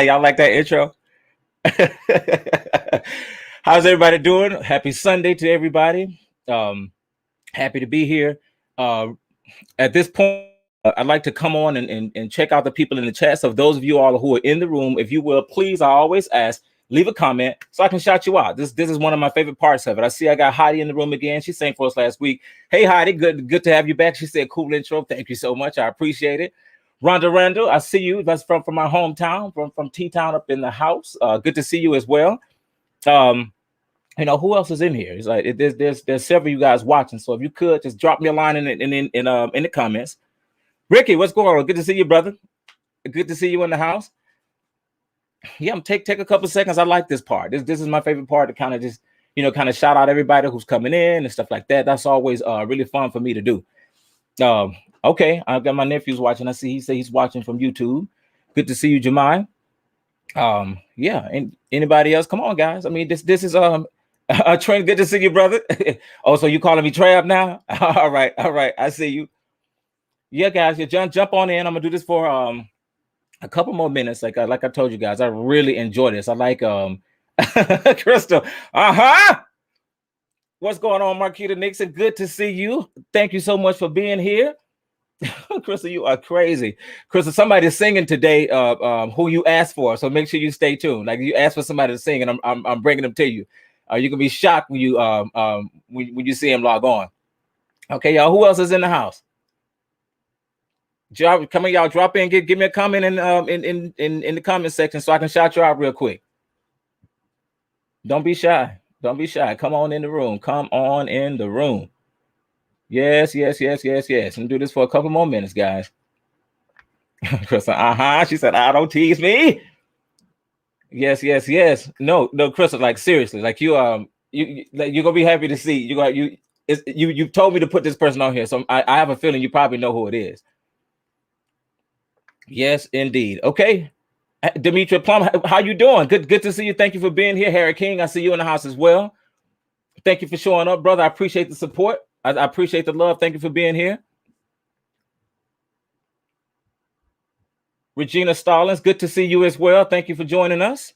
Y'all like that intro? How's everybody doing? Happy Sunday to everybody. Happy to be here. Uh, at this point, I'd like to come on and check out the people in the chat. So those of you all who are in the room, if you will, please, I always ask, leave a comment so I can shout you out. This is one of my favorite parts of it. I see I got Heidi in the room again. She sang for us last week. Hey, Heidi, good to have you back. She said, cool intro. Thank you so much. I appreciate it. Rhonda Randall, I see you. That's from my hometown, from T-Town up in the house. Good to see you as well. You know, who else is in here? It's like there's several of you guys watching. So if you could just drop me a line in the comments. Ricky, what's going on? Good to see you, brother. Good to see you in the house. Yeah, take a couple seconds. I like this part. This is my favorite part to kind of just, you know, kind of shout out everybody who's coming in and stuff like that. That's always really fun for me to do. Okay, I've got my nephews watching. I see he said he's watching from YouTube. Good to see you, Jemai. Yeah, and anybody else? Come on, guys. I mean, this is a trend. Good to see you, brother. Oh, so you calling me Trav now? All right. I see you. Yeah, guys, jump on in. I'm gonna do this for a couple more minutes. Like I told you guys, I really enjoy this. I like Crystal. What's going on, Marquita Nixon? Good to see you. Thank you so much for being here. Crystal, you are crazy. Crystal, somebody's singing today who you asked for, so make sure you stay tuned. Like you asked for somebody to sing, and I'm bringing them to you. You're gonna be shocked when you see him log on. Okay, y'all. Who else is in the house? Come on, y'all. Drop in. Give me a comment in the comment section so I can shout you out real quick. Don't be shy. Don't be shy. Come on in the room. Come on in the room. Yes. And do this for a couple more minutes, guys. Crystal, she said, don't tease me. Yes. No, Crystal, like seriously, like you're gonna be happy to see you told me to put this person on here, so I have a feeling you probably know who it is. Yes, indeed. Okay, Demetria Plum, how you doing? Good to see you. Thank you for being here. Harry King, I see you in the house as well. Thank you for showing up, brother. I appreciate the support. I appreciate the love. Thank you for being here. Regina Stallings, good to see you as well. Thank you for joining us.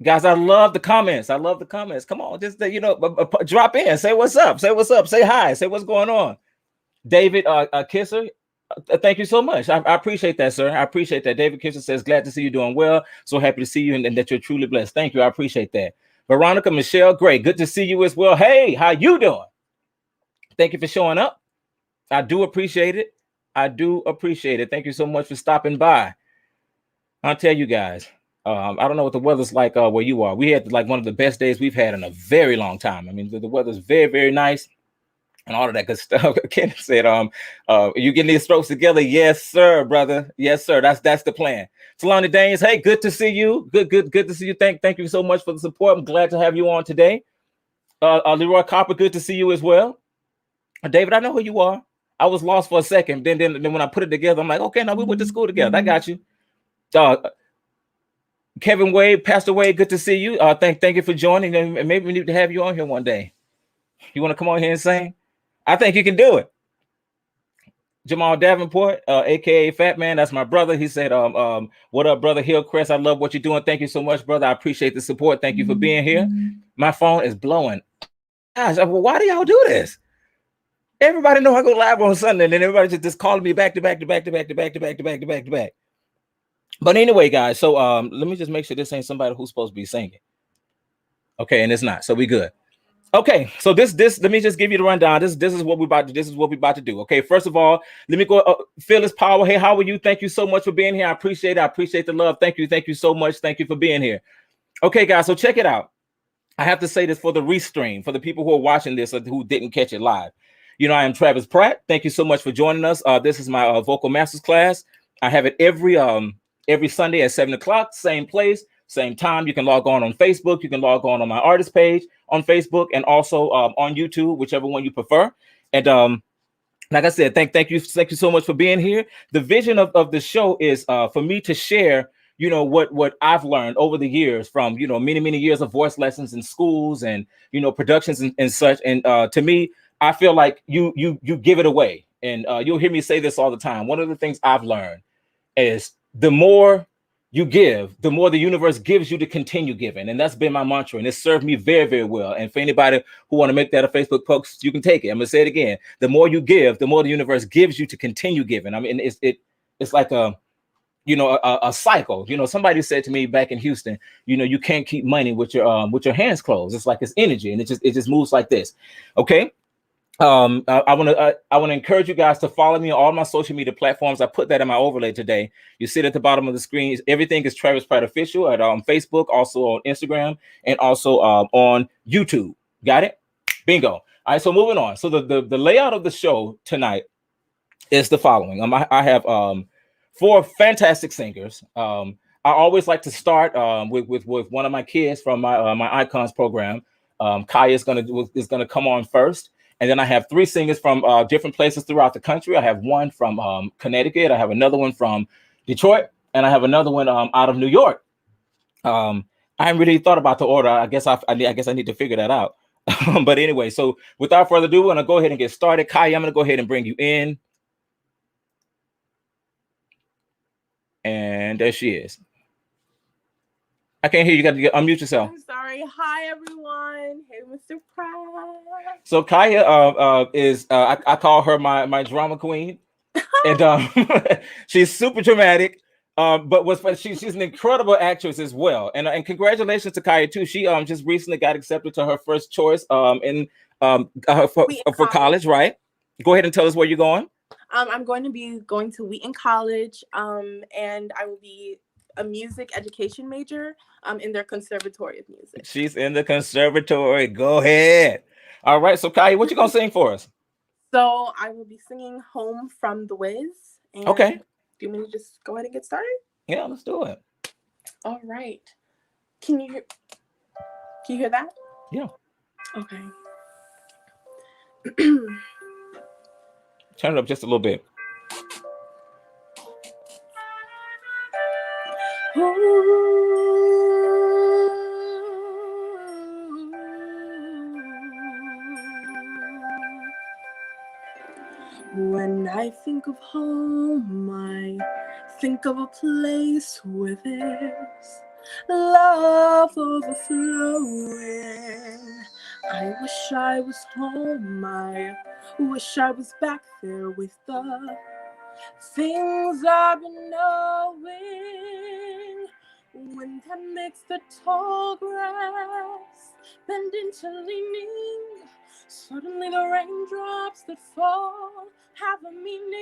Guys, I love the comments. Come on, just drop in. Say what's up. Say hi. Say what's going on. David Kisser, thank you so much. I appreciate that, sir. I appreciate that. David Kisser says, glad to see you doing well. So happy to see you and that you're truly blessed. Thank you. I appreciate that. Veronica Michelle, great. Good to see you as well. Hey, how you doing? Thank you for showing up. I do appreciate it. Thank you so much for stopping by. I'll tell you guys, I don't know what the weather's like where you are. We had like one of the best days we've had in a very long time. I mean, the weather's very, very nice and all of that good stuff. Ken said, you getting these strokes together? Yes, sir, brother. Yes, sir. That's the plan. Solani Danes, hey, good to see you. Good to see you. Thank you so much for the support. I'm glad to have you on today. Leroy Copper, good to see you as well. David, I know who you are. I was lost for a second. Then when I put it together, I'm like, okay, now we went to school together. I got you. Kevin Wade, Pastor Wade, good to see you. Thank you for joining. And maybe we need to have you on here one day. You want to come on here and sing? I think you can do it. Jamal Davenport, aka Fat Man, that's my brother. He said, what up, brother Hillcrest? I love what you're doing. Thank you so much, brother. I appreciate the support. Thank you for being here. My phone is blowing. Gosh, well, why do y'all do this? Everybody know I go live on Sunday, and then everybody just calling me back to back. But anyway, guys, so let me just make sure this ain't somebody who's supposed to be singing. Okay, and it's not, so we good. Okay, so this let me just give you the rundown. This is what we're about to do. Okay, first of all, let me go. Fearless Power. Hey, how are you? Thank you so much for being here. I appreciate it. I appreciate the love. Thank you so much. Thank you for being here. Okay, guys, so check it out. I have to say this for the restream, for the people who are watching this or who didn't catch it live. You know, I am Travis Pratt. Thank you so much for joining us. This is my vocal Masterclass. I have it every Sunday at 7 o'clock, same place, same time. You can log on Facebook. You can log on my artist page on Facebook and also on YouTube, whichever one you prefer. And like I said, thank you so much for being here. The vision of the show is for me to share, you know, what I've learned over the years from, you know, many years of voice lessons in schools and, you know, productions and such. And to me, I feel like you give it away. And you'll hear me say this all the time. One of the things I've learned is the more you give, the more the universe gives you to continue giving. And that's been my mantra. And it served me very, very well. And for anybody who want to make that a Facebook post, you can take it. I'm going to say it again. The more you give, the more the universe gives you to continue giving. I mean, it's like a cycle. Somebody said to me back in Houston, you can't keep money with your hands closed. It's like it's energy, and it just moves like this. Okay. I want to encourage you guys to follow me on all my social media platforms. I put that in my overlay today. You see it at the bottom of the screen. Everything is Travis Pratt Official at Facebook, also on Instagram, and also on YouTube. Got it? Bingo. All right. So moving on. So the layout of the show tonight is the following. I have four fantastic singers. I always like to start with one of my kids from my Icons program. Kaya is gonna come on first. And then I have three singers from different places throughout the country. I have one from Connecticut. I have another one from Detroit, and I have another one out of New York. I haven't really thought about the order. I guess I need to figure that out. But anyway, so without further ado, we're gonna go ahead and get started. Kai, I'm gonna go ahead and bring you in. And there she is. I can't hear you. You got to unmute yourself. I'm sorry. Hi, everyone. Hey, Mr. Pratt. So Kaya is I call her my drama queen, and she's super dramatic. But she's an incredible actress as well. And congratulations to Kaya too. She just recently got accepted to her first choice for college, right? Go ahead and tell us where you're going. I'm going to be going to Wheaton College, and I will be a music education major in their conservatory of music. She's in the conservatory. Go ahead. All right. So Kaya, what you gonna sing for us? So I will be singing "Home" from The Wiz. And okay. Do you want me to just go ahead and get started? Yeah, let's do it. All right. Can you hear that? Yeah. Okay. Turn it up just a little bit. When I think of home, I think of a place where there's love overflowing. I wish I was home. I wish I was back there with the things I've been knowing. Wind that makes the tall grass bend into leaning. Suddenly the raindrops that fall have a meaning.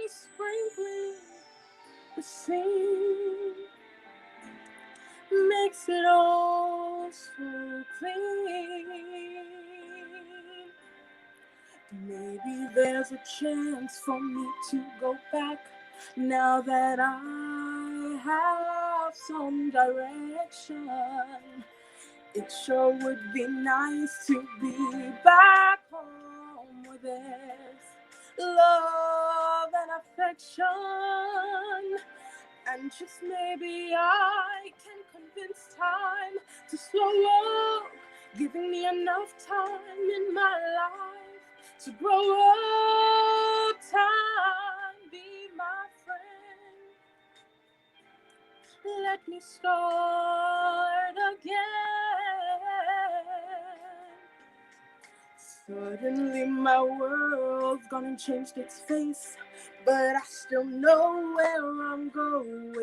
Sprinkling the sea makes it all so clean. Maybe there's a chance for me to go back now that I have some direction. It sure would be nice to be back home where there's love and affection. And just maybe I can convince time to slow up, giving me enough time in my life to grow up. Time, be my friend. Let me start again. Suddenly my world's gone and changed its face, but I still know where I'm going.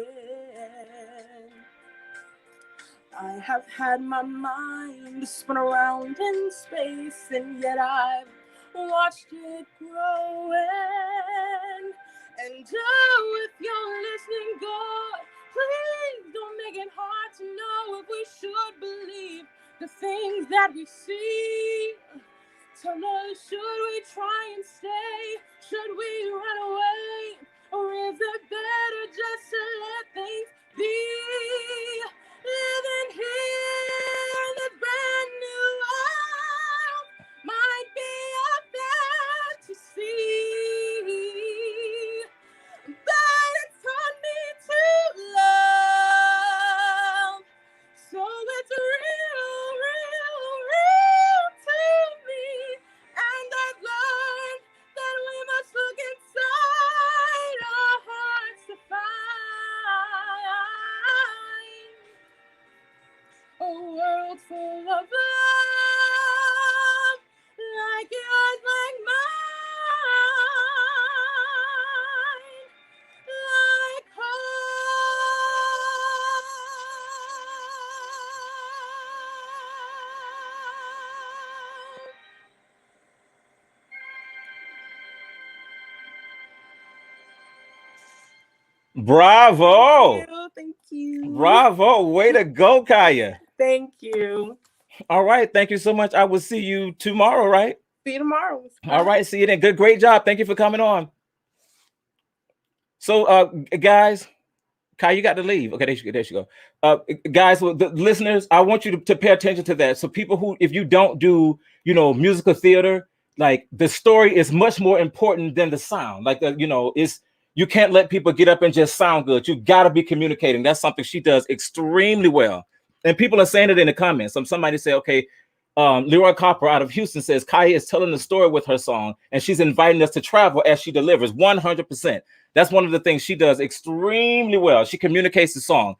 I have had my mind spun around in space, and yet I've watched it growing. And if you're listening, God, please don't make it hard to know if we should believe the things that we see. Tell us, should we try and stay? Should we run away? Or is it better just to let things be? Living here in this brand new world might be a fantasy, but it's taught me to love. So it's real, real, real to me. And I've learned that we must look inside our hearts to find world full of love, like yours, like mine, like home. Bravo. Thank you. Bravo. Way to go, Kaya. Thank you. All right. Thank you so much. I will see you tomorrow, right? See you tomorrow. All right. See you then. Great job. Thank you for coming on. So, guys, Kai, you got to leave. Okay, there she go. Guys, well, the listeners, I want you to pay attention to that. So people who, if you don't do, musical theater, like the story is much more important than the sound. Like, it's, you can't let people get up and just sound good. You got to be communicating. That's something she does extremely well. And people are saying it in the comments. Somebody say, okay, Leroy Copper out of Houston says Kaya is telling the story with her song, and she's inviting us to travel as she delivers 100%. That's one of the things she does extremely well. She communicates the song.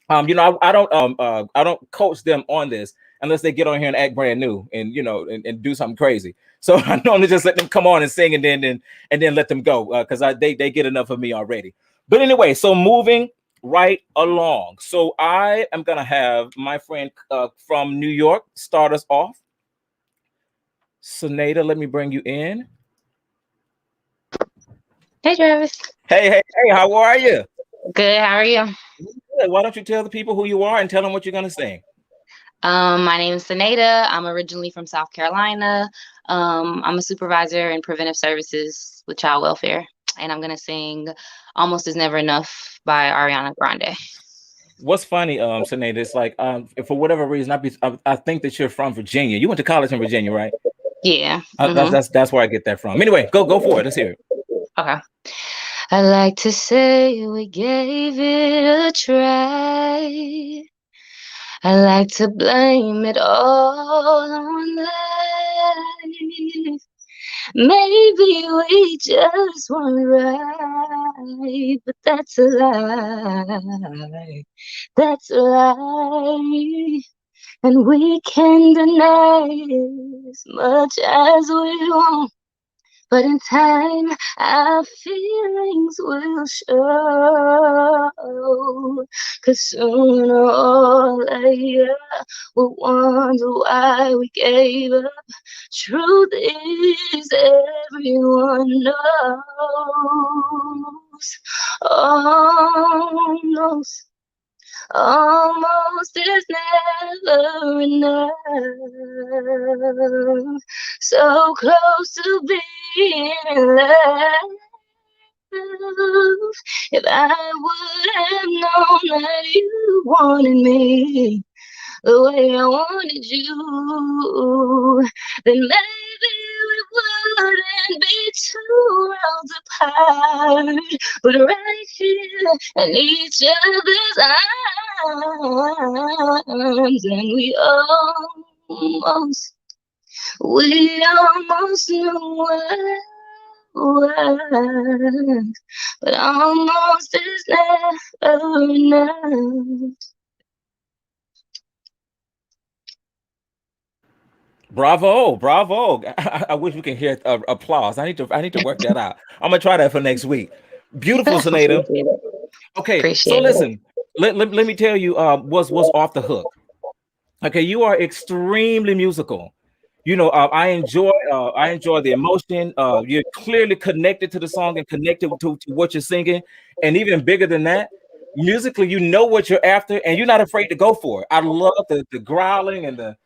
I don't coach them on this unless they get on here and act brand new and and do something crazy. So I normally just let them come on and sing and then let them go because they get enough of me already. But anyway, so moving right along. So I am gonna have my friend from New York start us off. Sonata, let me bring you in. Hey, Travis. Hey, how are you? Good. How are you? Good. Why don't you tell the people who you are and tell them what you're gonna sing? My name is Sonata. I'm originally from South Carolina. I'm a supervisor in preventive services with child welfare, and I'm gonna sing "Almost Is Never Enough" by Ariana Grande. What's funny, Sonata, it's like for whatever reason, I think that you're from Virginia. You went to college in Virginia, right? Yeah. That's where I get that from. Anyway, go for it. Let's hear it. Okay. I like to say we gave it a try. I like to blame it all on life. Maybe we just weren't right, but that's a lie. That's a lie. And we can deny it as much as we want. But in time, our feelings will show. 'Cause sooner or later, we'll wonder why we gave up. Truth is, everyone knows. Almost. Almost is never enough. So close to being in love. If I would have known that you wanted me the way I wanted you, then maybe we wouldn't be 2 worlds apart. But right here in each other's arms, and we almost knew what was, but almost is never enough. Bravo. I wish we could hear applause. I need to work that out. I'm gonna try that for next week. Beautiful, Sonata. Appreciate it. Okay, so Appreciate it. listen, let me tell you what's off the hook. Okay, you are extremely musical. I enjoy the emotion. You're clearly connected to the song and connected to what you're singing, and even bigger than that, musically, you know what you're after, and you're not afraid to go for it. I love the growling and the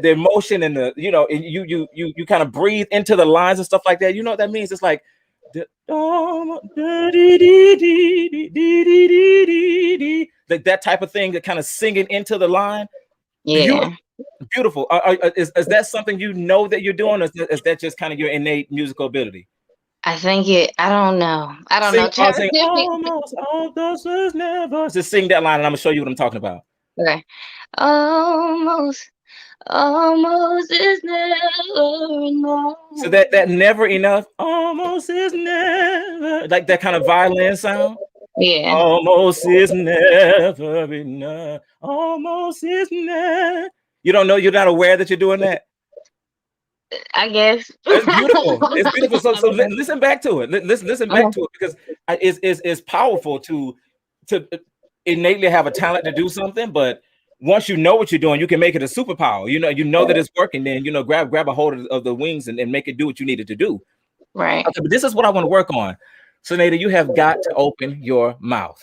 emotion and and you kind of breathe into the lines and stuff like that. You know what that means? It's like like that type of thing, that kind of singing into the line. Yeah. Beautiful. Is that something you know that you're doing, or is that just kind of your innate musical ability? I think I don't know. I don't know. I'll Travis, sing almost is never. Just sing that line, and I'm gonna show you what I'm talking about. okay. Almost, almost is never enough. So that never enough, almost is never, like that kind of violin sound. Yeah, Almost is never enough. Almost is never. You don't know. You're not aware that you're doing that. I guess. It's beautiful. It's beautiful. So Okay. listen back to it. Listen back Okay. to it because it's powerful to innately have a talent to do something, but once you know what you're doing, you can make it a superpower. You know that it's working. Then grab a hold of the wings and make it do what you need it to do. Right. Okay, but this is what I want to work on. So Nada, you have got to open your mouth.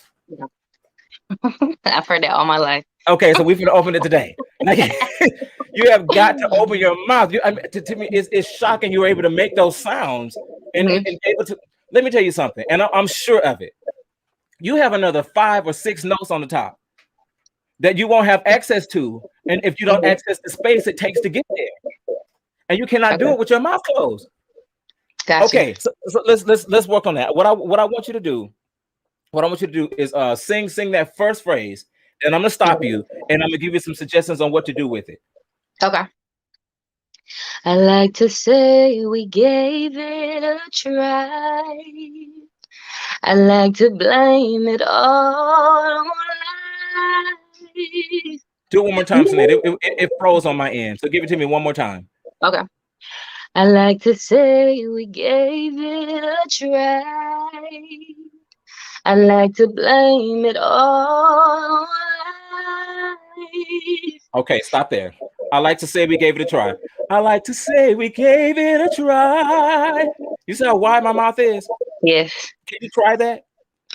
I've heard that all my life. Okay, so we're gonna open it today. Like, you have got to open your mouth. I mean, to me, it's shocking you were able to make those sounds and able to. Let me tell you something, and I'm sure of it. You have another 5 or 6 notes on the top that you won't have access to, and if you don't access the space it takes to get there, and you cannot do Okay. it with your mouth closed. Gotcha. Okay, so let's work on that. What I want you to do. What I want you to do is sing that first phrase, and I'm gonna stop you, and I'm gonna give you some suggestions on what to do with it. Okay. I like to say we gave it a try. I like to blame it all on life. Do it one more time, Sinead. It froze on my end, so give it to me one more time. Okay. I like to say we gave it a try. I like to blame it all on life. Okay, stop there. I like to say we gave it a try. I like to say we gave it a try. You see how wide my mouth is? Yes. Can you try that?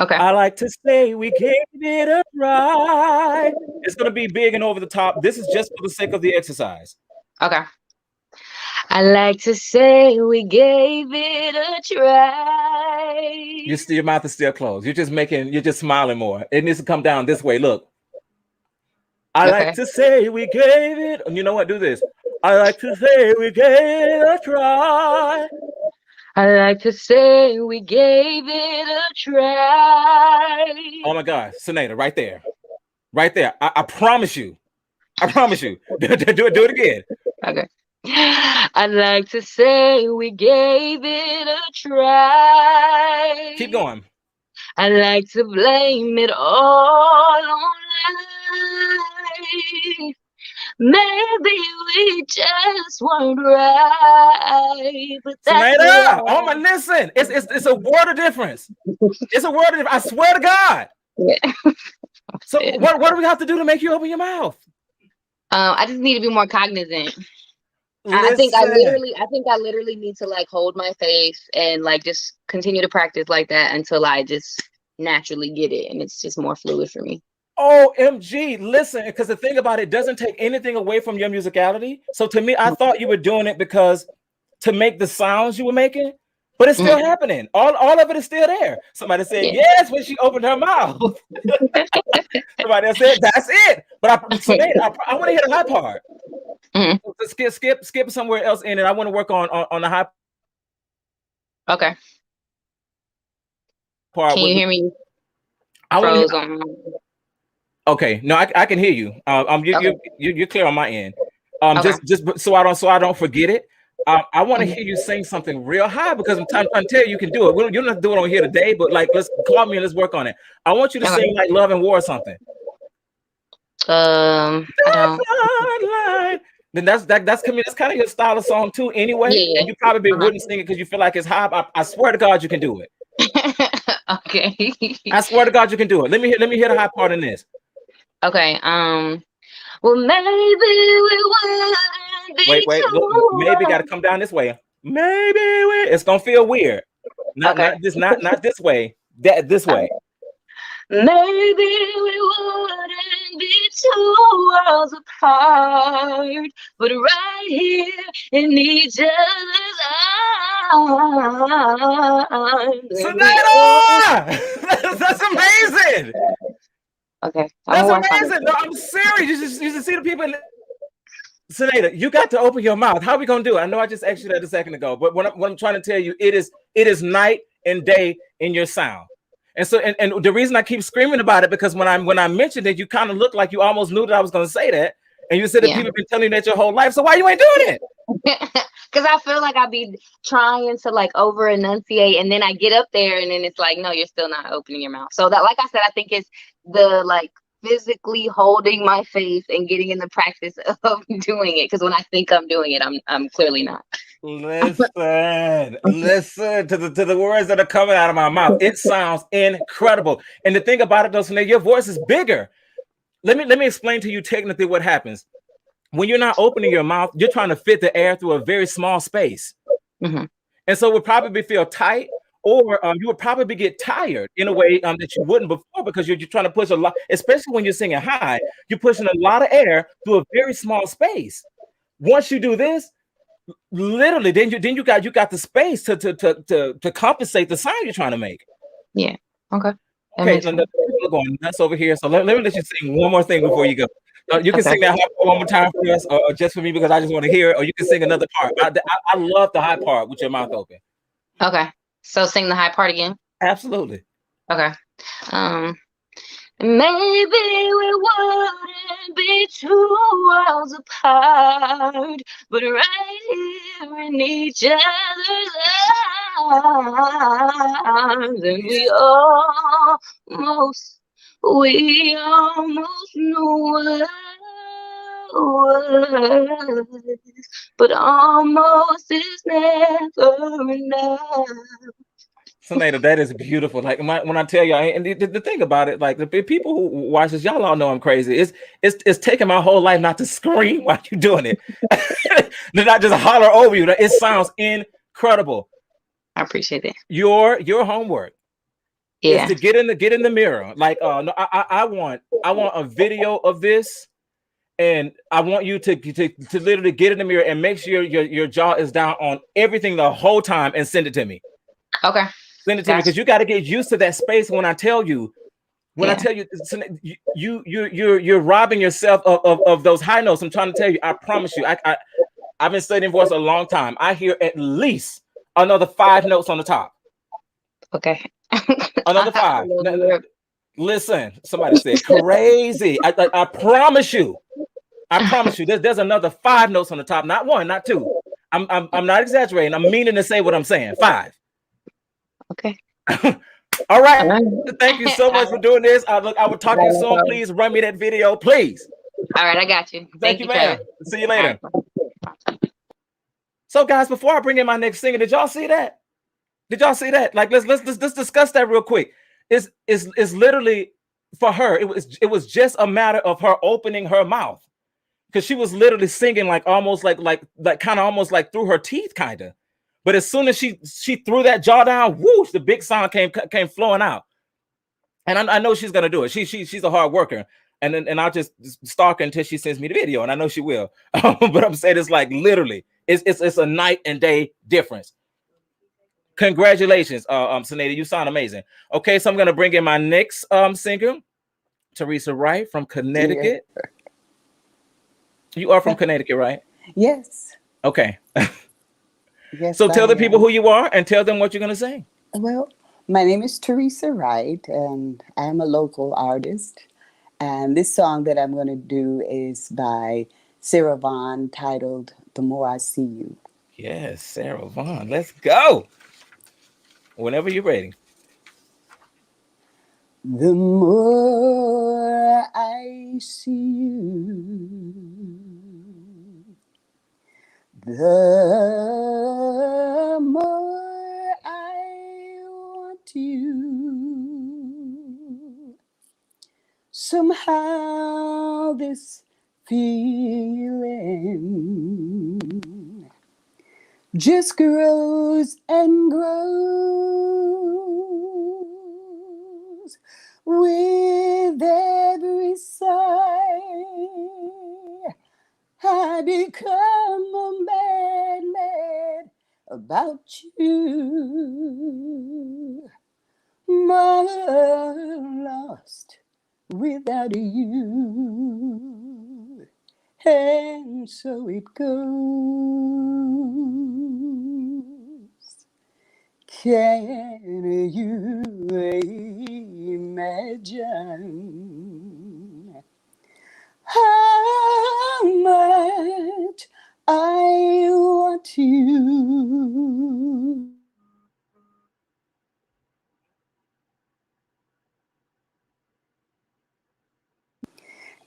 Okay. I like to say we gave it a try. It's gonna be big and over the top. This is just for the sake of the exercise. Okay. I like to say we gave it a try. Your mouth is still closed. You're just smiling more. It needs to come down this way. Look. I like to say we gave it. You know what? Do this. I like to say we gave it a try. I like to say we gave it a try. Oh my God, Sinead, right there. Right there. I promise you. I promise you. Do it again. Okay. I'd like to say we gave it a try. Keep going. I like to blame it all on life. Maybe we just weren't right. But that's Sinead, oh my, listen. It's a word of difference. It's a word of difference. I swear to God. Yeah. So what do we have to do to make you open your mouth? I just need to be more cognizant. I think I literally need to like hold my face and like just continue to practice like that until I just naturally get it, and it's just more fluid for me. OMG, listen, because the thing about it doesn't take anything away from your musicality. So to me, I thought you were doing it because to make the sounds you were making, but it's still happening. All of it is still there. Somebody said yes when she opened her mouth. Somebody else said that's it. But I want to hear the high part. Skip somewhere else in it. I want to work on the high. Okay. Part. Can you hear me? Okay, no, I can hear you. You're clear on my end. Just so I don't forget it. I want to hear you sing something real high because I'm trying to tell you can do it. You don't have to do it on here today, but like let's call me and let's work on it. I want you to sing like Love and War or something. I don't. Then that's kind of your style of song too, anyway. Yeah. And you probably wouldn't sing it because you feel like it's high. I swear to God, you can do it. Okay. I swear to God, you can do it. Let me hear the high part in this. Okay. Well, maybe we wouldn't be wait. Look, maybe got to come down this way. Maybe it's gonna feel weird. Not this way. This way. Maybe we wouldn't be 2 worlds apart, but right here in each other's arms. That's amazing. Okay. That's amazing. No, I'm serious. You should see the people. Sinead, you got to open your mouth. How are we gonna do it? I know I just asked you that a second ago, but what I'm trying to tell you, it is night and day in your sound. And so, and the reason I keep screaming about it because when I mentioned it, you kind of looked like you almost knew that I was going to say that, And you said that people have been telling you that your whole life. So why you ain't doing it? Because I feel like I be trying to like over enunciate, and then I get up there, and then it's like, no, you're still not opening your mouth. So that, like I said, I think it's the like physically holding my face and getting in the practice of doing it. Because when I think I'm doing it, I'm clearly not. Listen to the words that are coming out of my mouth. It sounds incredible. And the thing about it, though, Sinead, your voice is bigger. Let me explain to you technically what happens. When you're not opening your mouth, you're trying to fit the air through a very small space. Mm-hmm. And so it would probably feel tight, or you would probably get tired in a way that you wouldn't before, because you're trying to push a lot, especially when you're singing high, you're pushing a lot of air through a very small space. Once you do this, literally, then you got the space to compensate the sound you're trying to make. Yeah. Okay. Okay, we're going nuts over here. So let me let you sing one more thing before you go. You can sing that high part one more time for us, or just for me, because I just want to hear it. Or you can sing another part. I love the high part with your mouth open. Okay. So sing the high part again. Absolutely. Okay. Maybe we wouldn't be 2 worlds apart, but right here in each other's arms, and we almost know what was, but almost is never enough. Sonata, that is beautiful. Like when I tell you, and the thing about it, like the people who watch this, y'all all know I'm crazy. It's taking my whole life not to scream while you're doing it, to not just holler over you. It sounds incredible. I appreciate it. Your homework is to get in the mirror. Like no, I want a video of this, and I want you to literally get in the mirror and make sure your jaw is down on everything the whole time, and send it to me. Okay. Send it to me, because you got to get used to that space. When I tell you, you're robbing yourself of those high notes. I'm trying to tell you. I promise you. I've been studying voice a long time. I hear at least another 5 notes on the top. Okay. Another 5. Listen, somebody said crazy. I promise you. I promise you. There's another 5 notes on the top. Not 1, not 2. I'm not exaggerating. I'm meaning to say what I'm saying. 5. Okay. All right. Thank you so much for doing this. I will talk to you soon. Please run me that video, please. All right, I got you. Thank you, ma'am. See you later. Right. So, guys, before I bring in my next singer, did y'all see that? Did y'all see that? Like, let's discuss that real quick. It's literally for her. It was just a matter of her opening her mouth, because she was literally singing like almost like kind of almost like through her teeth, kind of. But as soon as she threw that jaw down, whoosh, the big sound came flowing out. And I know she's gonna do it. She's a hard worker, and I'll just stalk her until she sends me the video, and I know she will. But I'm saying it's like literally, it's a night and day difference. Congratulations, Sonata, you sound amazing. Okay, so I'm gonna bring in my next singer, Teresa Wright from Connecticut. Yeah. You are from Connecticut, right? Yes. Okay. Yes. So tell the people who you are and tell them what you're going to sing. Well, my name is Teresa Wright, and I'm a local artist. And this song that I'm going to do is by Sarah Vaughan, titled "The More I See You." Yes, Sarah Vaughan. Let's go. Whenever you're ready. The more I see you, the more I want you. Somehow this feeling just grows and grows with every sigh. I become a mad about you. My lost without you. And so it goes. Can you imagine how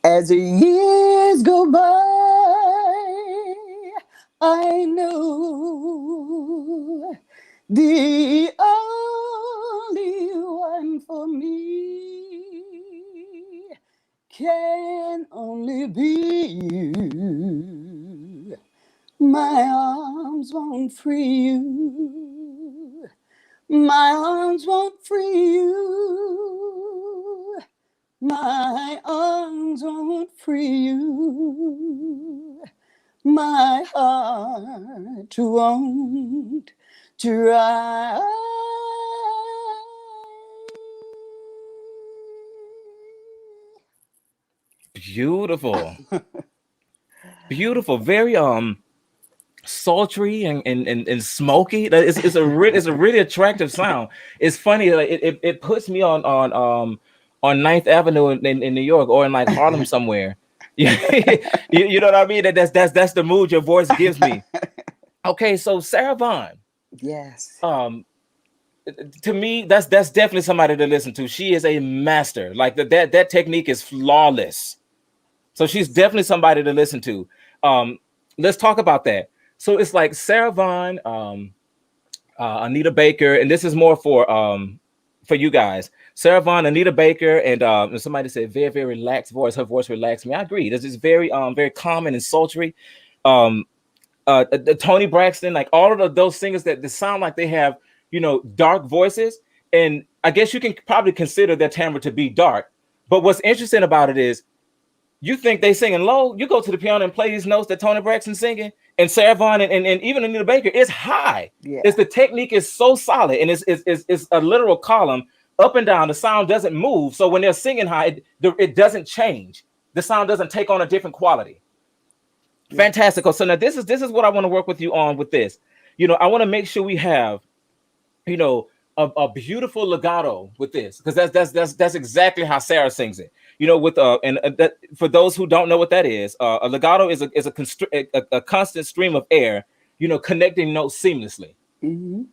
As the years go by, I know the only one for me can only be you. My arms won't free you. My arms won't free you. My arms won't free you. My heart won't try. Beautiful. Beautiful. Very sultry and smoky. It's a really attractive sound. It's funny, like it puts me on Ninth Avenue in New York, or in like Harlem somewhere. You know what I mean? That's the mood your voice gives me. Okay, so Sarah Vaughan, Yes. to me, that's definitely somebody to listen to. She is a master. Like that technique is flawless. So she's definitely somebody to listen to. Let's talk about that. So it's like Sarah Vaughan, Anita Baker, and this is more for you guys. Sarah Vaughan, Anita Baker, and somebody said very, very relaxed voice. Her voice relaxed me. I agree. This is very very common and sultry. Um, Tony Braxton, like all of those singers that sound like they have, dark voices. And I guess you can probably consider their timbre to be dark. But what's interesting about it is, you think they singing low, you go to the piano and play these notes that Tony Braxton's singing, and Sarah Vaughan and even Anita Baker, it's high. Yeah. It's the technique is so solid, and it's a literal column up and down. The sound doesn't move. So when they're singing high, it doesn't change. The sound doesn't take on a different quality. Yeah. Fantastical. So now this is what I want to work with you on with this. I want to make sure we have, a beautiful legato with this, because that's exactly how Sarah sings it. With that, for those who don't know what that is, a legato is a constant stream of air, connecting notes seamlessly. Mm-hmm.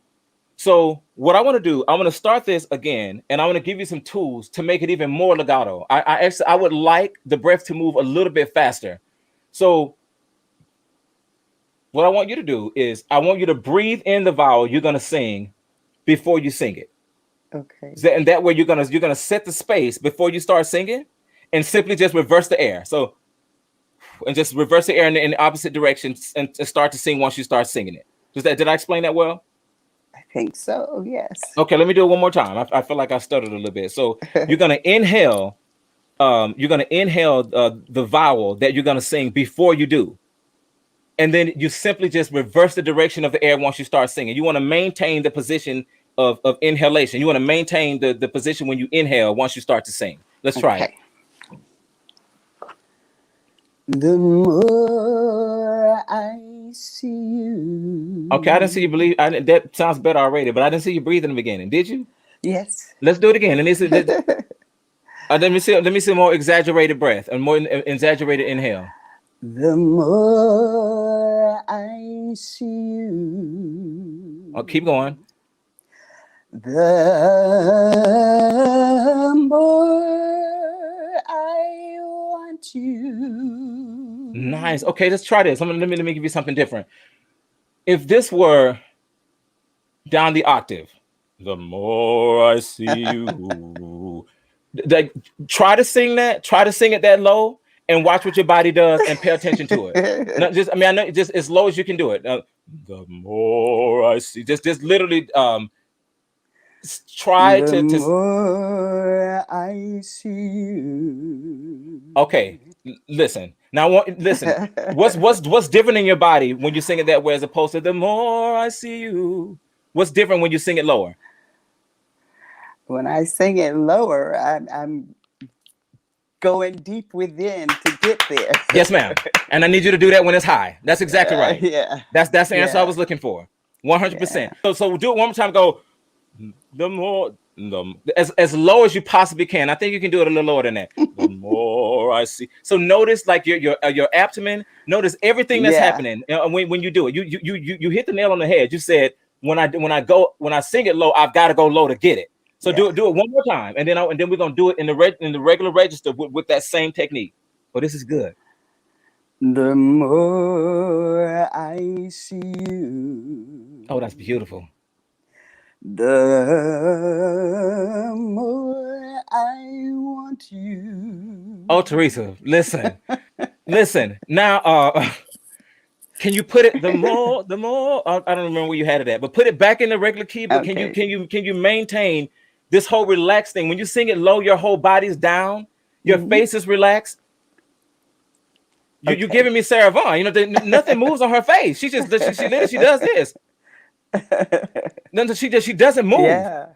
So what I want to do, I want to start this again, and I want to give you some tools to make it even more legato. I would like the breath to move a little bit faster. So what I want you to do is, I want you to breathe in the vowel you're going to sing before you sing it. Okay. And that way you're gonna set the space before you start singing, and simply just reverse the air. So, and just reverse the air in the opposite direction, and start to sing once you start singing it. Did I explain that well? I think so. Yes. Okay, let me do it one more time. I feel like I stuttered a little bit. So you're gonna inhale. The vowel that you're gonna sing before you do. And then you simply just reverse the direction of the air once you start singing. You want to maintain the position of inhalation. You want to maintain the position when you inhale once you start to sing. Let's try it. The more I see you. Okay, I didn't see you believe. That sounds better already, but I didn't see you breathe in the beginning. Did you? Yes. Let's do it again. And let me see more exaggerated breath and more exaggerated inhale. The more I see you. Oh, keep going. The more I want you. Nice. Okay, let's try this. Let me give you something different. If this were down the octave, the more I see you. Try to sing that. Try to sing it that low, and watch what your body does, and pay attention to it. I know just as low as you can do it. The more I see, just literally try the to. More I see you. Okay, listen. Now, listen. What's different in your body when you sing it that way, as opposed to the more I see you? What's different when you sing it lower? When I sing it lower, I'm going deep within to get there. Yes, ma'am. And I need you to do that when it's high. That's exactly right. Yeah. That's the answer I was looking for. 100%. So we'll do it one more time. Go as low as you possibly can. I think you can do it a little lower than that. The more I see. So notice like your abdomen. Notice everything that's happening when you do it. You hit the nail on the head. You said when I sing it low, I've got to go low to get it. So do it one more time, and then we're gonna do it in the regular register with that same technique. Oh, this is good. The more I see you, Oh, that's beautiful. the more I want you. Oh, Teresa, listen, listen. Now, can you put it the more? I don't remember where you had it at, but put it back in the regular key. But Okay. can you maintain this whole relaxed thing? When you sing it low, your whole body's down, your Hmm. face is relaxed. You Okay. giving me Sarah Vaughan? You know, nothing moves on her face. She literally she does this. Nothing she doesn't move. Yeah.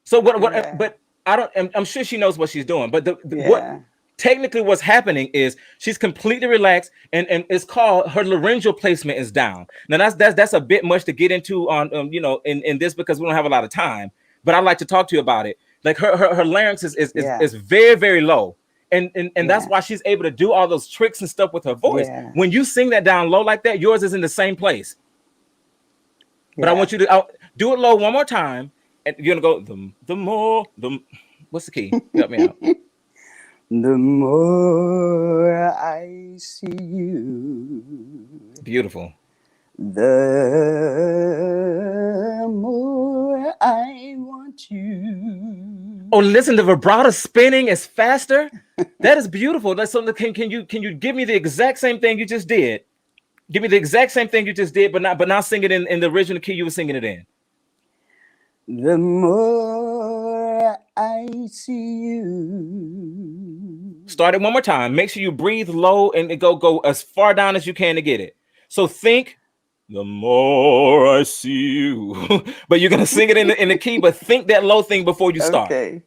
So what? Yeah. But I don't. I'm sure she knows what she's doing. But what Yeah. technically what's happening is she's completely relaxed, and it's called her laryngeal placement is down. Now that's a bit much to get into on in this because we don't have a lot of time. But I'd like to talk to you about it. Like her larynx Yeah. is very very low. And that's Yeah. why she's able to do all those tricks and stuff with her voice. Yeah. When you sing that down low like that, yours is in the same place. But I Yeah. want you to do it low one more time, and you're gonna go the more the what's the key? Help me out. The more I see you, Beautiful. the more I want you. Oh, listen, the vibrato spinning is faster. That is beautiful. That's something. Can you give me the exact same thing you just did? Give me the exact same thing you just did, but now sing it in the original key you were singing it in. The more I see you. Start it one more time. Make sure you breathe low and go as far down as you can to get it. So think the more I see you, but you're gonna sing it in the key. But think that low thing before you start. Okay.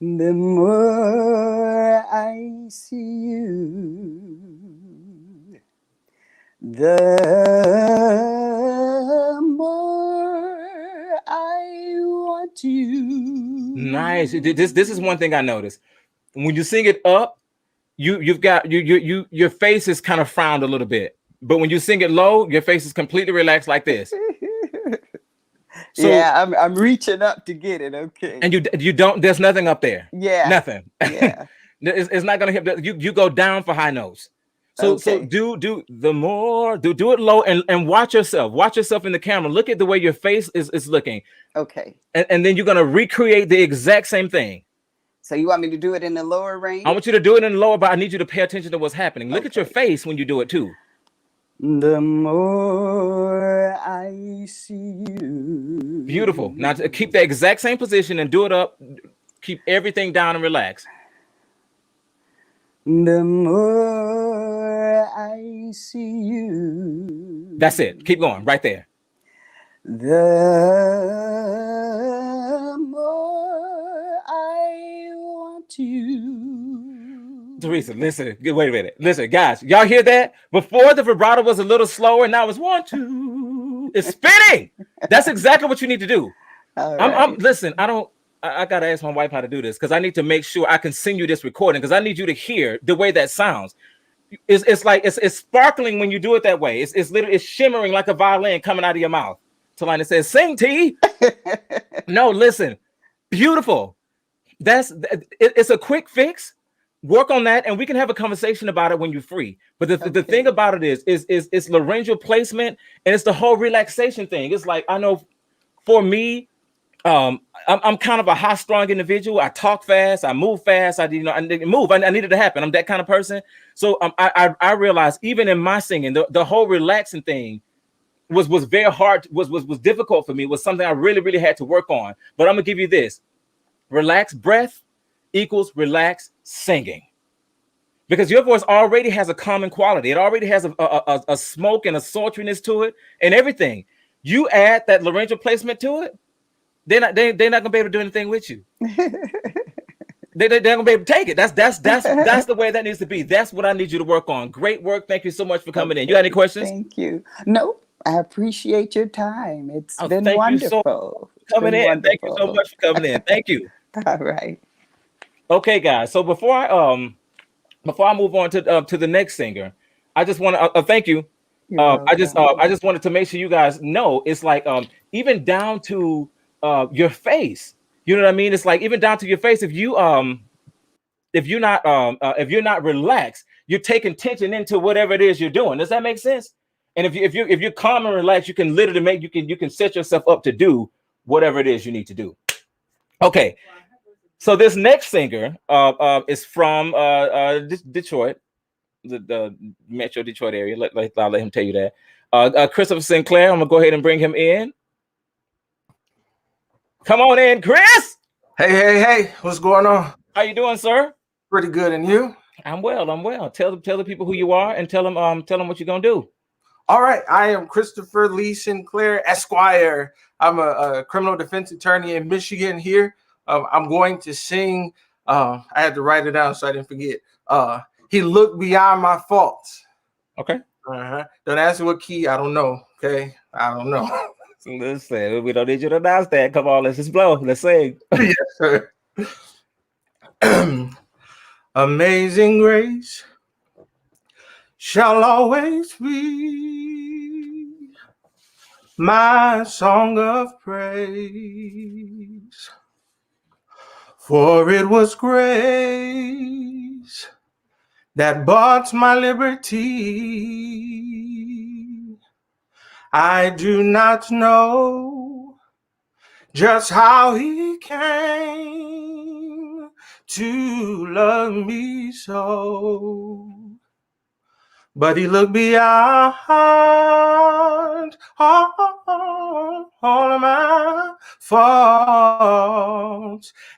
The more I see you, the more I want you. Nice. This is one thing I noticed. When you sing it up, you've got your face is kind of frowned a little bit. But when you sing it low, your face is completely relaxed like this. So Yeah, I'm reaching up to get it. Okay. and you don't. There's nothing up there. Yeah. Nothing. Yeah. It's not gonna hit. You go down for high notes. So Okay. do the more do it low and watch yourself. Watch yourself in the camera. Look at the way your face is looking, Okay. and then you're gonna recreate the exact same thing. So you want me to do it in the lower I want range? you to do it in the lower, but I need you to pay attention to what's happening. Look at your Okay. face when you do it too. The more I see you. Beautiful. Now keep the exact same position and do it up. Keep everything down and relax. The more I see you. That's it. Keep going right there. The more I want you. Teresa, listen. Wait a minute. Listen, guys. Y'all hear that? Before the vibrato was a little slower, now it's 1, 2. It's spinning. That's exactly what you need to do. All I'm right. listen. I gotta ask my wife how to do this because I need to make sure I can send you this recording because I need you to hear the way that sounds. It's like it's sparkling when you do it that way. It's literally it's shimmering like a violin coming out of your mouth. Talina says, "Sing, T." No, listen, beautiful. It's a quick fix. Work on that, and we can have a conversation about it when you're free. But the thing Okay. about it is it's laryngeal placement and it's the whole relaxation thing. It's like I know for me, I'm kind of a high strung individual. I talk fast, I move fast. I move. I need it to happen. I'm that kind of person. So I realized even in my singing, the whole relaxing thing was very hard. Was difficult for me. Was something I really had to work on. But I'm gonna give you this: relaxed breath equals relaxed singing. Because your voice already has a common quality. It already has a smoke and a sultriness to it and everything. You add that laryngeal placement to it, they're not gonna be able to do anything with you. They're gonna be able to take it. That's the way that needs to be. That's what I need you to work on. Great work. Thank you so much for coming in. You got any Okay. questions? Thank you. No, I appreciate your time. It's Oh, been thank you so much wonderful. for It's coming been in. Thank you so wonderful. much for coming in. Thank you. All right. Okay, guys. So before I move on to the next singer, I just want to thank you. You're welcome. I just wanted to make sure you guys know it's like even down to your face. You know what I mean? It's like even down to your face. if you're not relaxed, you're taking tension into whatever it is you're doing. Does that make sense? And if you're calm and relaxed, you can literally you can set yourself up to do whatever it is you need to do. Okay. So this next singer is from Detroit, the Metro Detroit area. I'll let him tell you that. Christopher Sinclair, I'm gonna go ahead and bring him in. Come on in, Chris. Hey, what's going on? How you doing, sir? Pretty good, and you? I'm well. Tell the people who you are and tell them what you're gonna do. All right, I am Christopher Lee Sinclair, Esquire. I'm a criminal defense attorney in Michigan here. I'm going to sing. I had to write it down so I didn't forget. He looked beyond my faults. Okay. Don't ask me what key. I don't know. Okay, I don't know. Listen, we don't need you to announce that. Come on, let's just blow. Let's sing. Yes, sir. Amazing grace shall always be my song of praise, for it was grace that bought my liberty. I do not know just how he came to love me so, but he looked beyond all of my faults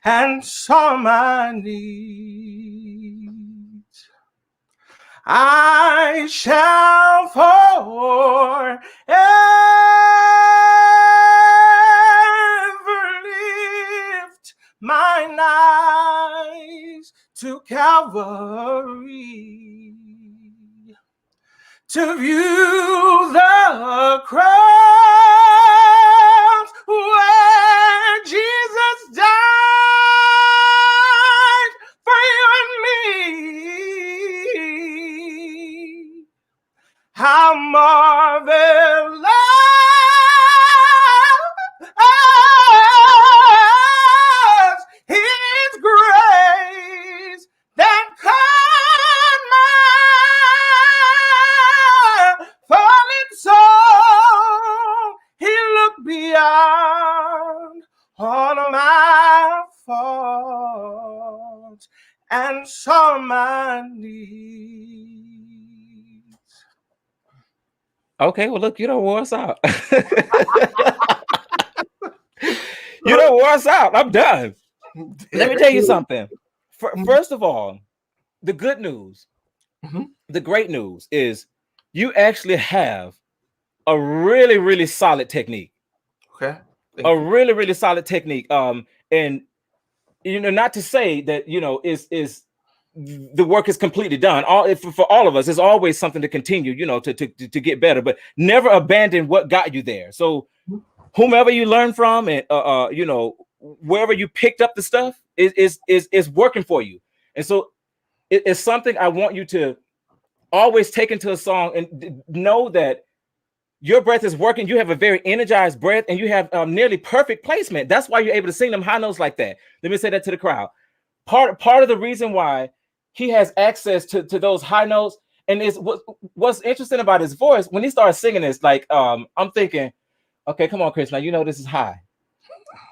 and saw my needs. I shall forever lift mine eyes to Calvary, to view the cross where Jesus died for you and me. How marvelous His grace that caught my fallen soul. He looked beyond all of my faults and saw my needs. Okay, well, look, you don't wore us out. You don't wore us out. I'm done. Let me tell you something. First of all, the good news, the great news is you actually have a really, really solid technique. Okay. Really, really solid technique. And not to say that is the work is completely done. For all of us, there's always something to continue, to get better, but never abandon what got you there. So whomever you learn from and wherever you picked up the stuff is working for you. And so it's something I want you to always take into a song and know that your breath is working. You have a very energized breath and you have nearly perfect placement. That's why you're able to sing them high notes like that. Let me say that to the crowd. Part of the reason why he has access to those high notes, and is what's interesting about his voice when he starts singing this, like I'm thinking, okay, come on, Chris, now this is high,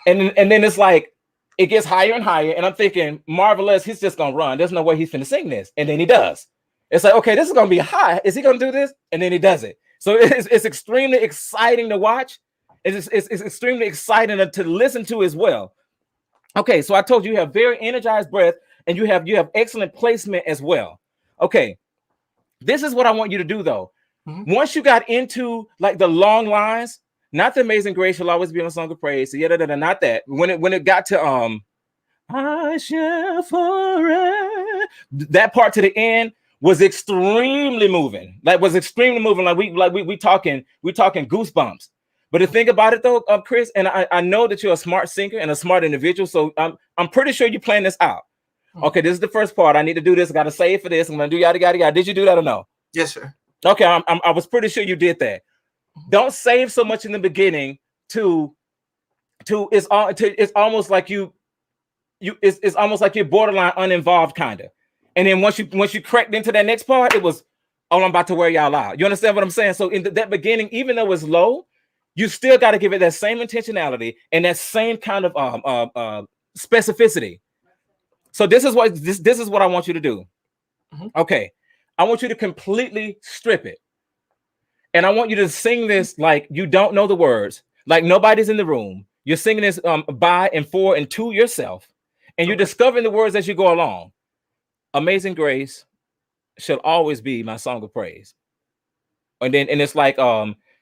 and then it's like it gets higher and higher, and I'm thinking, marvelous, he's just gonna run. There's no way he's finna sing this, and then he does. It's like, okay, this is gonna be high. Is he gonna do this? And then he does it. So it's extremely exciting to watch. It's extremely exciting to listen to as well. Okay, so I told you have very energized breath and you have excellent placement as well. Okay, this is what I want you to do though. Once you got into like the long lines, not the Amazing Grace shall always be on a song of praise. So not that. When it got to I shall forever, that part to the end was extremely moving. Like we talking goosebumps. But the thing about it though, Chris, and I know that you're a smart singer and a smart individual, so I'm pretty sure you plan this out. Okay, this is the first part. I need to do this. I got to save for this. I'm gonna do yada yada yada. Did you do that or no? Yes, sir. Okay, I was pretty sure you did that. Don't save so much in the beginning. It's almost like you it's almost like you're borderline uninvolved, kind of. And then once you cracked into that next part, it was, oh, I'm about to wear y'all out. You understand what I'm saying? So in that beginning, even though it's low, you still got to give it that same intentionality and that same kind of specificity. So this is what I want you to do. Okay, I want you to completely strip it, and I want you to sing this like you don't know the words, like nobody's in the room. You're singing this by and for and to yourself, and you're discovering the words as you go along. Amazing grace shall always be my song of praise. And it's like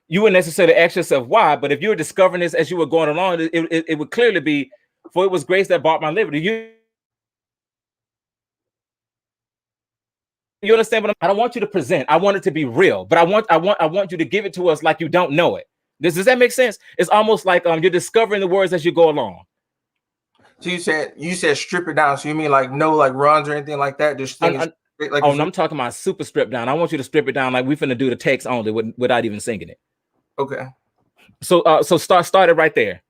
you wouldn't necessarily ask yourself why, but if you were discovering this as you were going along, it would clearly be, for it was grace that bought my liberty. You understand what I don't want you to present. I want it to be real, but I want you to give it to us like you don't know it. Does that make sense? It's almost like you're discovering the words as you go along. So you said strip it down. So you mean like no like runs or anything like that? Just like no, I'm talking about super strip down. I want you to strip it down like we finna do the text only without even singing it. Okay. So start it right there.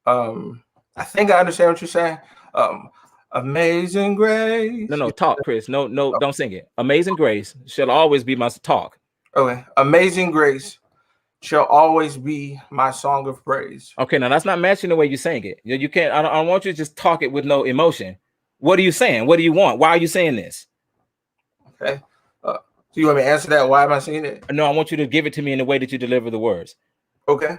I think I understand what you're saying. Amazing grace. No, talk, Chris. No, don't sing it. Amazing grace shall always be my talk. Okay. Amazing grace shall always be my song of praise. Okay, now that's not matching the way you sang it. You can't. I don't want you to just talk it with no emotion. What are you saying? What do you want? Why are you saying this? Okay. So you want me to answer that? Why am I saying it? No, I want you to give it to me in the way that you deliver the words. Okay.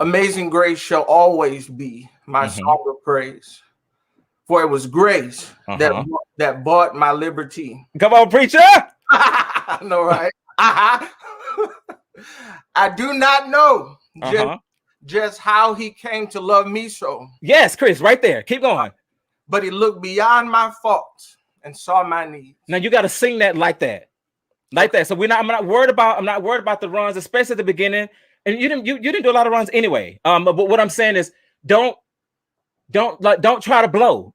Amazing grace shall always be my song of praise, for it was grace that bought my liberty. Come on, preacher. I know, right? I do not know just how he came to love me so. Yes, Chris, right there. Keep going. But he looked beyond my faults and saw my needs. Now you got to sing that like that. Like that. So I'm not worried about the runs, especially at the beginning. And you didn't do a lot of runs anyway. But what I'm saying is don't try to blow.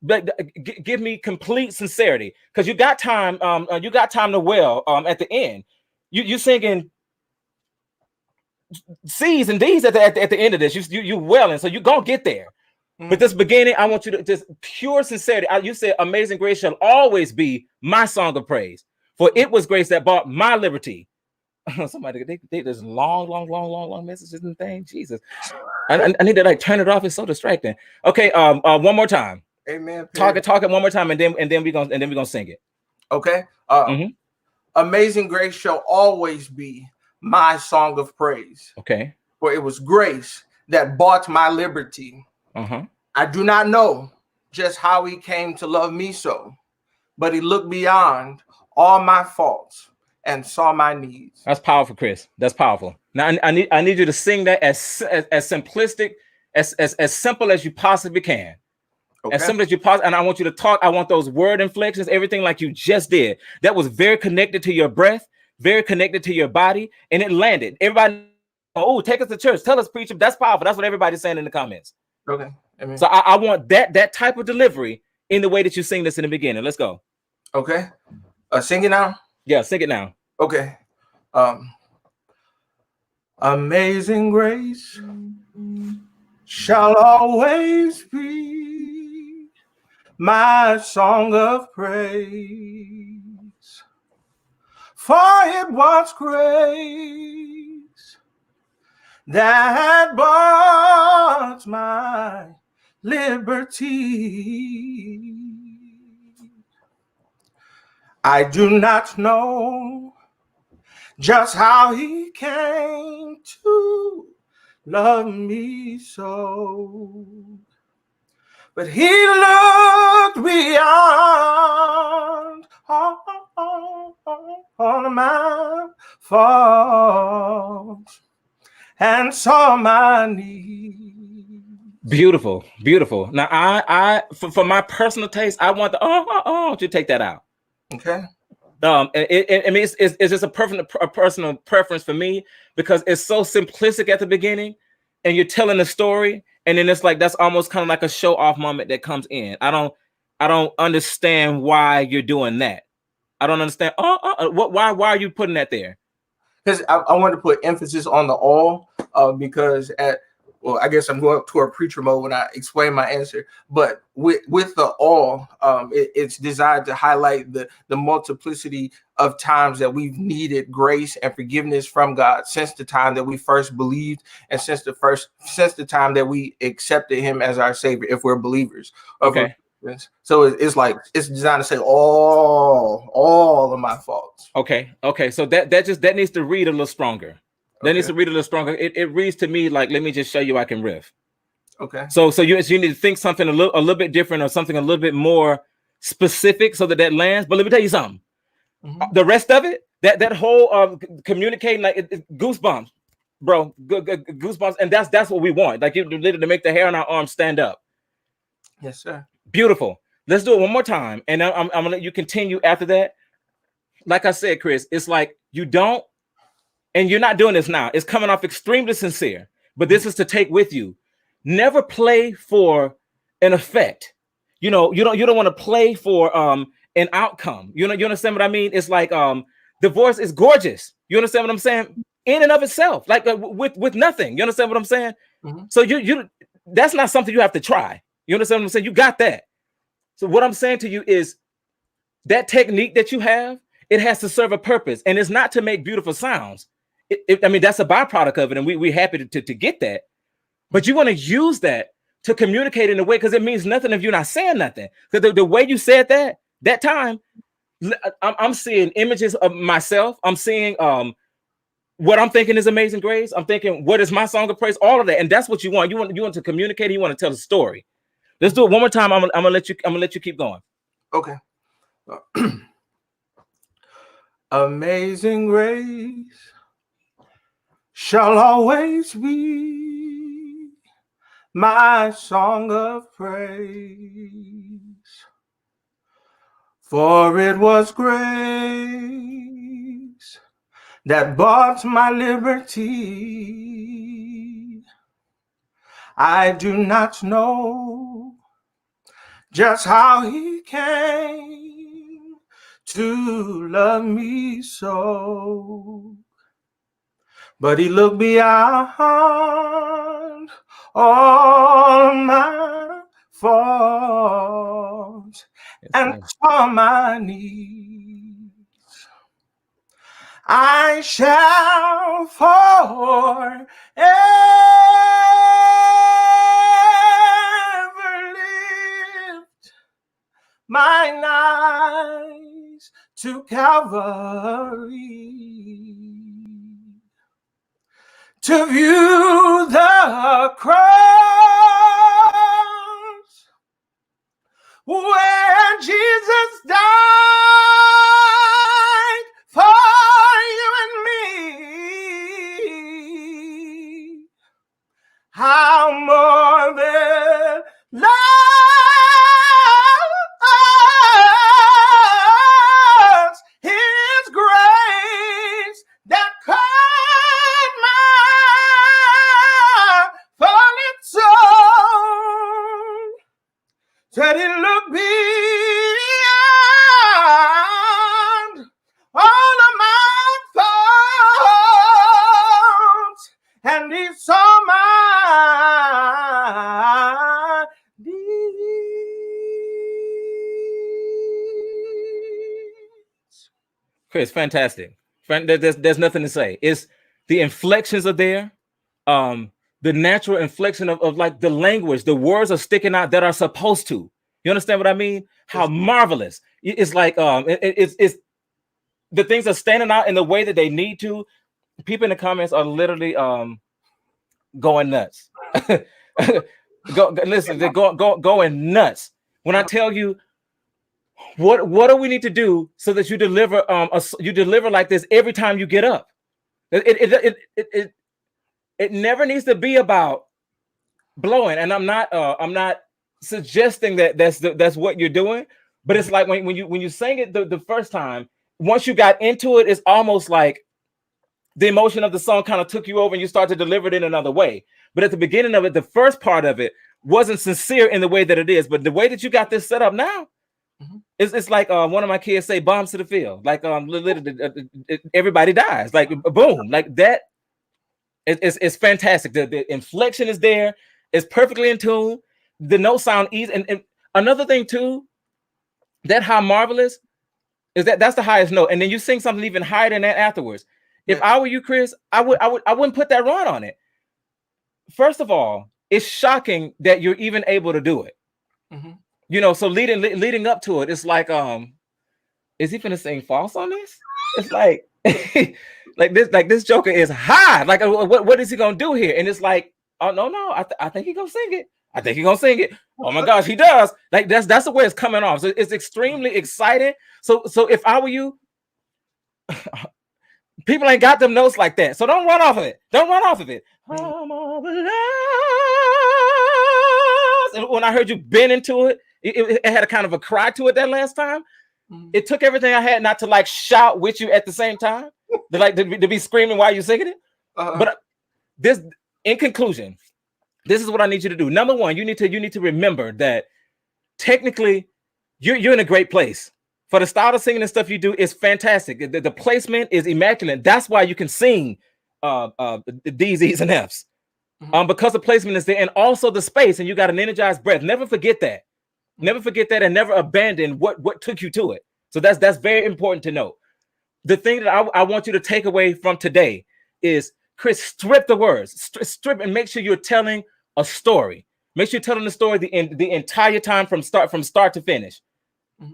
Give me complete sincerity, because you got time. You got time to well. At the end, you singing C's and D's at the end of this. You welling, so you gonna get there. But this beginning, I want you to just pure sincerity. You said, "Amazing grace shall always be my song of praise, for it was grace that bought my liberty." Somebody, they just long messages and things. Jesus, I need to like turn it off. It's so distracting. Okay, one more time. Amen. Talk it one more time, and then we're gonna sing it. Okay. Amazing grace shall always be my song of praise. Okay. For it was grace that bought my liberty. I do not know just how he came to love me so, but he looked beyond all my faults and saw my needs. That's powerful, Chris. That's powerful. Now I need you to sing that as simplistic, as simple as you possibly can. Okay. As simple as you possibly. And I want you to talk. I want those word inflections, everything like you just did. That was very connected to your breath, very connected to your body, and it landed. Everybody, oh, take us to church. Tell us, preacher. That's powerful. That's what everybody's saying in the comments. Okay. Amen. So I want that type of delivery in the way that you sing this in the beginning. Let's go. Okay. Sing it now. Yeah, sing it now. Okay. Amazing grace shall always be my song of praise, for it was grace that bought my liberty. I do not know just how he came to love me so, but he looked beyond all of my faults and saw my need. Beautiful. Now I for my personal taste, I want the you take that out. Okay. It's just a personal preference for me, because it's so simplistic at the beginning, and you're telling a story, and then it's like that's almost kind of like a show off moment that comes in. I don't understand why you're doing that. I don't understand. Why are you putting that there? Because I wanted to put emphasis on the all, because well, I guess I'm going up to a preacher mode when I explain my answer. But with the all, it's designed to highlight the multiplicity of times that we've needed grace and forgiveness from God since the time that we first believed, and since the time that we accepted Him as our Savior, if we're believers. Okay. So it's like it's designed to say all of my faults. Okay. So that needs to read a little stronger. That needs to read a little stronger. It reads to me like, let me just show you I can riff. Okay. So you need to think something a little bit different, or something a little bit more specific, so that lands. But let me tell you something. Mm-hmm. The rest of it, that whole communicating, like goosebumps, bro, goosebumps, and that's what we want. Like, you literally to make the hair on our arms stand up. Yes, sir. Beautiful. Let's do it one more time, and I'm gonna let you continue after that. Like I said, Chris, it's like you don't, and you're not doing this now. It's coming off extremely sincere, but this is to take with you. Never play for an effect. You don't want to play for an outcome. You understand what I mean? It's like the voice is gorgeous. You understand what I'm saying? In and of itself, like with nothing. You understand what I'm saying? Mm-hmm. So you that's not something you have to try. You understand what I'm saying? You got that. So what I'm saying to you is that technique that you have, it has to serve a purpose, and it's not to make beautiful sounds. I mean, that's a byproduct of it, and we're happy to get that. But you want to use that to communicate in a way, because it means nothing if you're not saying nothing. Because the way you said that time, I'm seeing images of myself. I'm seeing what I'm thinking is Amazing Grace. I'm thinking, what is my song of praise? All of that, and that's what you want. You want to communicate. You want to tell a story. Let's do it one more time. I'm gonna let you keep going. Okay. Amazing grace shall always be my song of praise, for it was grace that bought my liberty. I do not know just how He came to love me so, but He looked beyond all my faults and saw my needs. I shall forever lift mine eyes to Calvary, to view the cross where Jesus died for you and me. How more than love His grace that covered my fallen soul, said He looked beyond all of my faults, and He saw my needs. Chris, fantastic. There's nothing to say. It's the inflections are there. The natural inflection of like the language, the words are sticking out that are supposed to. You understand what I mean? How marvelous. It's like it's the things are standing out in the way that they need to. People in the comments are literally going nuts. Listen, they're going nuts. When I tell you what do we need to do so that you deliver you deliver like this every time you get up. It never needs to be about blowing, and I'm not suggesting that that's what you're doing, but it's like when you sang it the first time, once you got into it, it's almost like the emotion of the song kind of took you over and you start to deliver it in another way. But at the beginning of it, the first part of it wasn't sincere in the way that it is. But the way that you got this set up now, it's like one of my kids say, bombs to the field. Like literally, everybody dies. Like boom, like that. It's fantastic. The inflection is there. It's perfectly in tune. The notes sound easy. And another thing too, that how marvelous is that's the highest note. And then you sing something even higher than that afterwards. Yeah. If I were you, Chris, I wouldn't put that run on it. First of all, it's shocking that you're even able to do it. Mm-hmm. You know, so leading up to it, it's like, is he finna sing false on this? It's like, like this Joker is high. Like, what is he gonna do here? And it's like, oh no, I think he's gonna sing it. I think he's gonna sing it. Oh my gosh, he does. Like that's the way it's coming off. So it's extremely exciting. So if I were you, people ain't got them notes like that. So don't run off of it. Don't run off of it. And when I heard you bend into it, it had a kind of a cry to it that last time. It took everything I had not to like shout with you at the same time, to be screaming while you're singing it. But this, in conclusion, this is what I need you to do. Number one, you need to remember that technically you're in a great place. For the style of singing and stuff you do is fantastic. The placement is immaculate. That's why you can sing the D's, E's, and F's. Because the placement is there, and also the space, and you got an energized breath. Never forget that. Never forget that, and never abandon what took you to it. So that's very important to know. The thing that I want you to take away from today is, Chris, strip the words, strip and make sure you're telling a story. Make sure you're telling the story the entire time from start to finish. Yeah.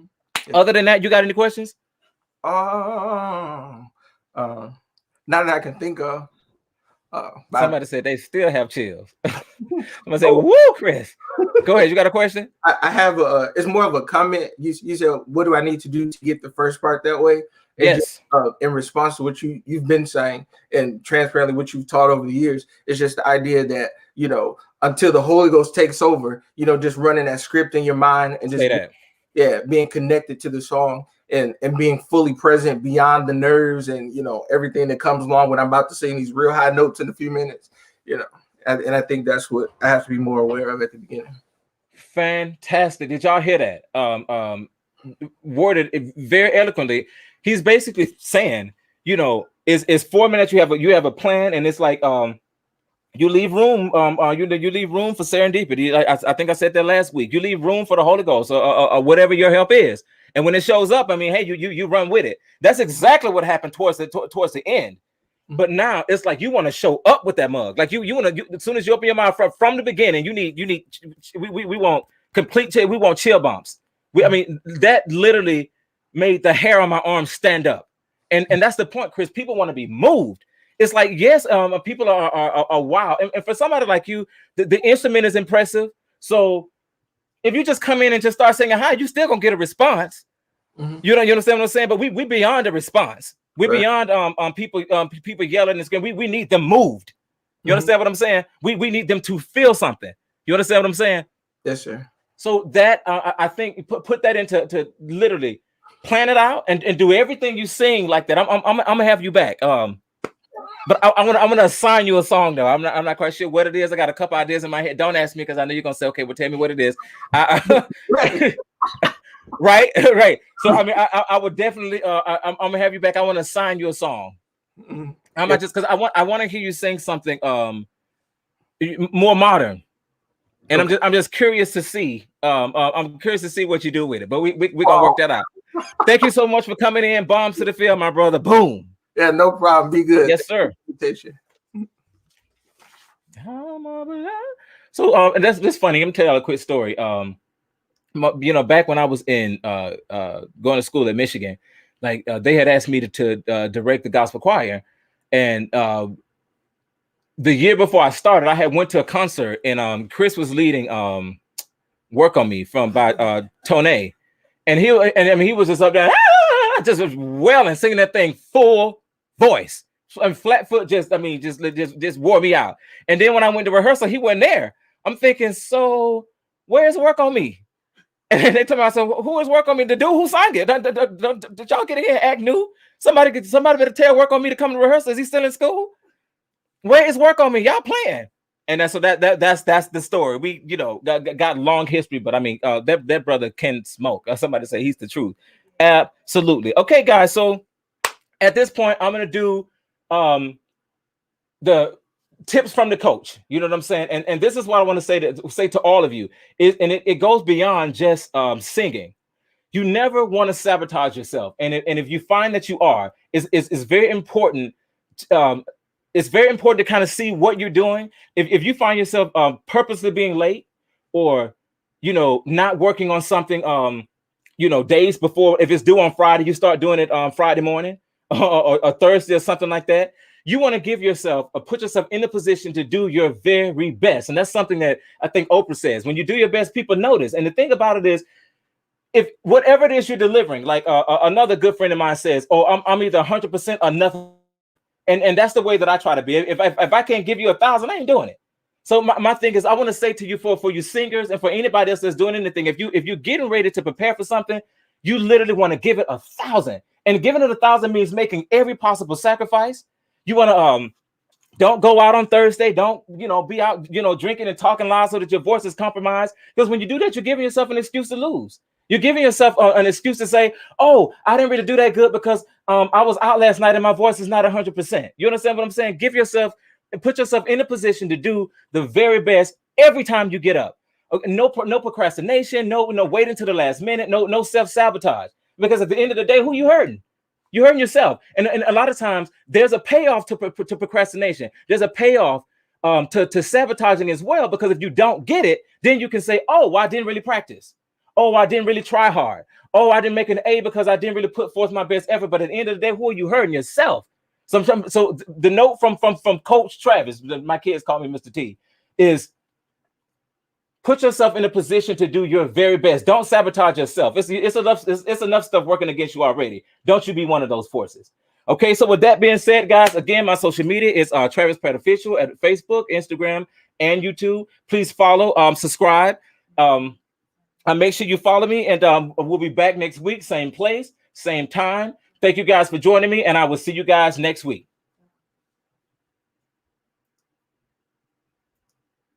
Other than that, you got any questions? Not that I can think of. Somebody said they still have chills. I'm gonna say, "Woo, Chris." Go ahead. You got a question? I have it's more of a comment. You said, "What do I need to do to get the first part that way?" And yes. Just, in response to what you've been saying and transparently what you've taught over the years, it's just the idea that until the Holy Ghost takes over, just running that script in your mind and just being connected to the song. And being fully present beyond the nerves and everything that comes along when I'm about to sing these real high notes in a few minutes, and I think that's what I have to be more aware of at the beginning. Fantastic! Did y'all hear that? Worded very eloquently. He's basically saying, is 4 minutes. You have a plan, and it's like you leave room. You leave room for serendipity. I think I said that last week. You leave room for the Holy Ghost or whatever your help is. And when it shows up, I mean, hey, you run with it. That's exactly what happened towards the end. But now it's like you want to show up with that mug. Like you want to, as soon as you open your mouth from the beginning, we want complete chill. We want chill bumps. I mean, that literally made the hair on my arm stand up. And that's the point, Chris. People want to be moved. It's like, yes, people are wow. And for somebody like you, the instrument is impressive. So if you just come in and just start singing high, you still gonna get a response. You understand what I'm saying? But we beyond a response. We're beyond people yelling and screaming. We need them moved. You understand what I'm saying? We need them to feel something. You understand what I'm saying? Yes, sir. So that I think put that into literally plan it out and do everything you sing like that. I'm gonna have you back. But I'm gonna assign you a song though. I'm not quite sure what it is. I got a couple ideas in my head. Don't ask me because I know you're gonna say, okay, well, tell me what it is. Right. So I mean, I would definitely. I'm gonna have you back. I want to assign you a song. I'm not just because I want to hear you sing something more modern, and I'm just curious to see. I'm curious to see what you do with it. But we're gonna work that out. Thank you so much for coming in. Bombs to the field, my brother. Boom. Yeah, no problem. Be good. Yes, sir. So and that's funny. Let me tell you a quick story. Back when I was in going to school at Michigan, like they had asked me to direct the gospel choir, and the year before I started, I had went to a concert, and Chris was leading "Work on Me" by Tone, and he was just up there, just was wailing, singing that thing full voice, and Flatfoot just wore me out. And then when I went to rehearsal, he wasn't there. I'm thinking, so where's "Work on Me"? And they told me, I said, who is "Work on Me"? The dude who sang it. Did y'all get in here and act new? Somebody better tell "Work on Me" to come to rehearsal. Is he still in school? Where is "Work on Me"? Y'all playing. And that's the story. We got long history, but I mean that brother can smoke. Somebody say he's the truth. Absolutely. Okay, guys. So at this point, I'm gonna do the tips from the coach. You know what I'm saying? And this is what I want to say to all of you. It goes beyond just singing. You never want to sabotage yourself. And if you find that you are, it's very important. Um, it's very important to kind of see what you're doing. If you find yourself purposely being late, or not working on something days before, if it's due on Friday, you start doing it on Friday morning or Thursday or something like that. You want to give yourself or put yourself in the position to do your very best. And that's something that I think Oprah says. When you do your best, people notice. And the thing about it is, if whatever it is you're delivering, like another good friend of mine says, oh, I'm either 100% or nothing. And that's the way that I try to be. If I can't give you 1,000, I ain't doing it. So my thing is, I want to say to you, for you singers and for anybody else that's doing anything, if you're getting ready to prepare for something, you literally want to give it 1,000. And giving it 1,000 means making every possible sacrifice. You want to don't go out on Thursday. Don't be out drinking and talking loud so that your voice is compromised. Because when you do that, you're giving yourself an excuse to lose. You're giving yourself an excuse to say, oh, I didn't really do that good because I was out last night and my voice is not 100%. You understand what I'm saying? Give yourself and put yourself in a position to do the very best every time you get up. No procrastination, no waiting to the last minute, no self-sabotage. Because at the end of the day, who you hurting? You're hurting yourself. And a lot of times there's a payoff to procrastination. There's a payoff to sabotaging as well, because if you don't get it, then you can say, oh, well, I didn't really practice. Oh, I didn't really try hard. Oh, I didn't make an A because I didn't really put forth my best effort. But at the end of the day, who are you hurting? Yourself. So the note from Coach Travis, my kids call me Mr. T, is put yourself in a position to do your very best. Don't sabotage yourself. It's enough stuff working against you already. Don't you be one of those forces. Okay, so with that being said, guys, again, my social media is Travis Pratt Official at Facebook, Instagram, and YouTube. Please follow, subscribe. Make sure you follow me, and we'll be back next week, same place, same time. Thank you guys for joining me, and I will see you guys next week.